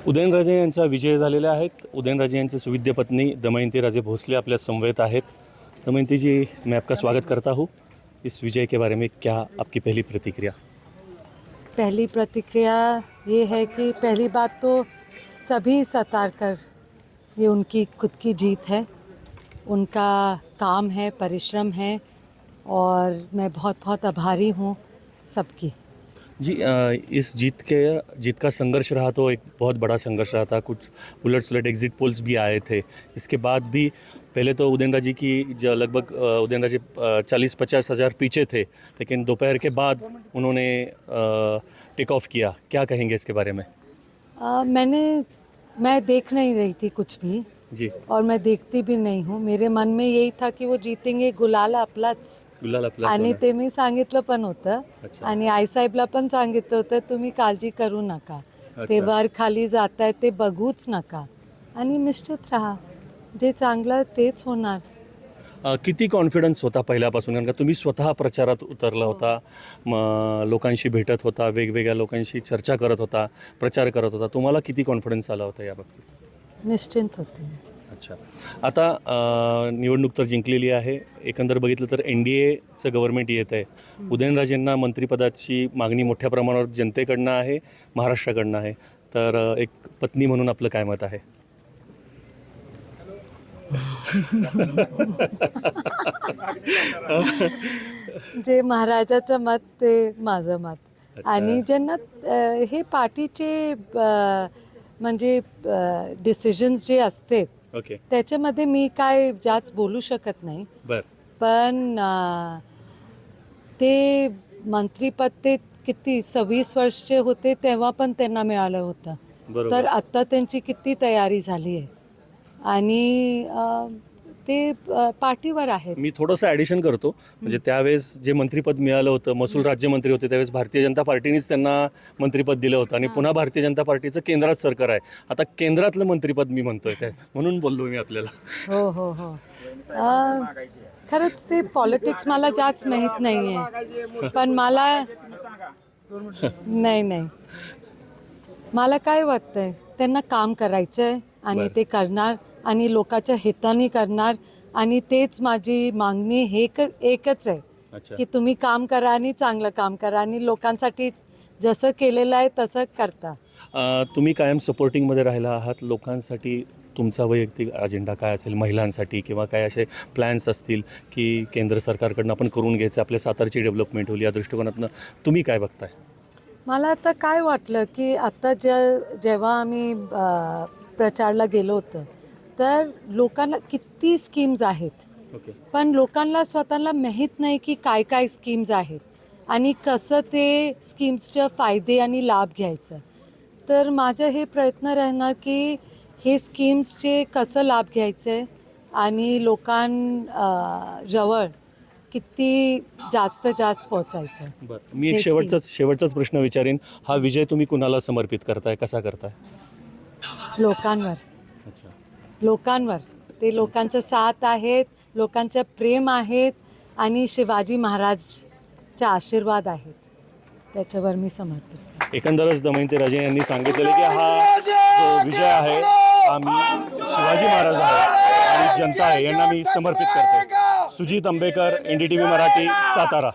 उदयनराजे यांचा विजय झालेला आहे। उदयनराजे यांचे सुविद्य पत्नी दमयंती राजे भोसले आपल्या समवेत आहेत। दमयंती जी, मैं आपका स्वागत करता हूँ। इस विजय के बारे में क्या आपकी पहली प्रतिक्रिया? पहली प्रतिक्रिया ये है कि पहली बात तो सभी सतारकर ये उनकी खुद की जीत है, उनका काम है, परिश्रम है और मैं बहुत बहुत आभारी हूँ सबकी। जी, इस जीत का संघर्ष रहा तो एक बहुत बड़ा संघर्ष रहा था। कुछ उलट सुलट एग्जिट पोल्स भी आए थे। इसके बाद भी पहले तो उदयनराजे की लगभग उदयनराजे 40-50 हज़ार पीछे थे, लेकिन दोपहर के बाद उन्होंने टेक ऑफ किया। क्या कहेंगे इसके बारे में? मैं देख नहीं रही थी कुछ भी जी, और मैं देखती भी नहीं हूँ। मेरे मन में यही था की वो जीतेंगे, गुलाल आपलाच। गुलाल आपला आणि होणार. ते मी सांगितलं पण होतं अच्छा. आणि आईसाहेबला पण सांगितलं होतं, तुम्ही काळजी करू नका, ते अच्छा. वर खाली जात आहे ते बघूच नका आणि निश्चित राहा, जे चांगलं तेच होणार. किती कॉन्फिडन्स होता पहिल्यापासून? कारण का तुम्ही स्वतः प्रचारात उतरला होता, लोकांशी भेटत होता, वेगवेगळ्या लोकांशी चर्चा करत होता, प्रचार करत होता, तुम्हाला किती कॉन्फिडन्स आला होता या बाबतीत? निश्चिंत होते मी. अच्छा, आता निवडणूक तर जिंकलेली आहे। एकंदर बघितलं तर NDAचं गव्हर्नमेंट येत आहे। उदयनराजेंना मंत्रिपदाची मागणी मोठ्या प्रमाणावर जनतेकडनं आहे, महाराष्ट्राकडनं आहे। तर एक पत्नी म्हणून आपलं काय मत आहे? जे महाराजाचं मत ते माझं मत. अच्छा. आणि ज्यांना हे पार्टीचे म्हणजे डिसिजन्स जे असते ओके, त्याच्यामध्ये मी काय जास्त बोलू शकत नाही. बर. पण ते मंत्रीपद ते किती 26 वर्षचे होते तेव्हा पण त्यांना मिळालं होतं. बरोबर. तर आत्ता त्यांची किती तयारी झाली आहे आणि ते पाठीवर आहेत. मी थोडंसं ॲडिशन करतो, म्हणजे त्यावेळेस जे मंत्रिपद मिळालं होतं, महसूल राज्यमंत्री होते, त्यावेळेस भारतीय जनता पार्टीनेच त्यांना मंत्रिपद दिलं होतं आणि पुन्हा भारतीय जनता पार्टीचं केंद्रात सरकार आहे। आता केंद्रातलं मंत्रिपद मी म्हणतोय ते, म्हणून बोललो मी आपल्याला। हो हो हो, खरंच ते पॉलिटिक्स मला जास्त माहीत नाही आहे, पण मला नाही मला काय वाटतंय, त्यांना काम करायचं आहे आणि ते करणार आणि लोकांच्या हिताने करणार आणि तेच माझी मागणी एकच आहे. अच्छा. की तुम्ही काम करा आणि चांगलं काम करा आणि लोकांसाठी जसं केलेलं आहे तसं करता. तुम्ही कायम सपोर्टिंगमध्ये राहिला आहात लोकांसाठी। तुमचा वैयक्तिक अजेंडा काय असेल महिलांसाठी, किंवा काय असे प्लॅन्स असतील की केंद्र सरकारकडनं आपण करून घ्यायचं, आपल्या सातारची डेव्हलपमेंट होईल, या दृष्टिकोनातनं तुम्ही काय बघताय? मला आता काय वाटलं की आता जेव्हा आम्ही प्रचारला गेलो होतं तर लोकांना किती स्कीम्स आहेत, ओके, पण लोकांना स्वतःला माहीत नाही की काय काय स्कीम्स आहेत आणि कसं ते स्कीम्सचे फायदे आणि लाभ घ्यायचं. तर माझं हे प्रयत्न राहणार की हे स्कीम्सचे कसं लाभ घ्यायचं आणि लोकांजवळ किती जास्त पोचायचं. बरं. मी एक शेवटचाच प्रश्न विचारेन, हा विजय तुम्ही कुणाला समर्पित करताय, कसा करताय? लोकांवर. अच्छा. लोकांवर, ते लोकांच्या साथ आहेत, लोकांचं प्रेम आहेत आणि शिवाजी महाराजचा आशीर्वाद आहेत, त्याच्यावर मी समर्पित करते. एकंदरच दमयंती राजे यांनी सांगितलेले की हा जो विजय आहे हा मी शिवाजी महाराज आहे आणि जनता आहे यांना मी समर्पित करते। सुजित अंबेकर, NDTV मराठी, सातारा।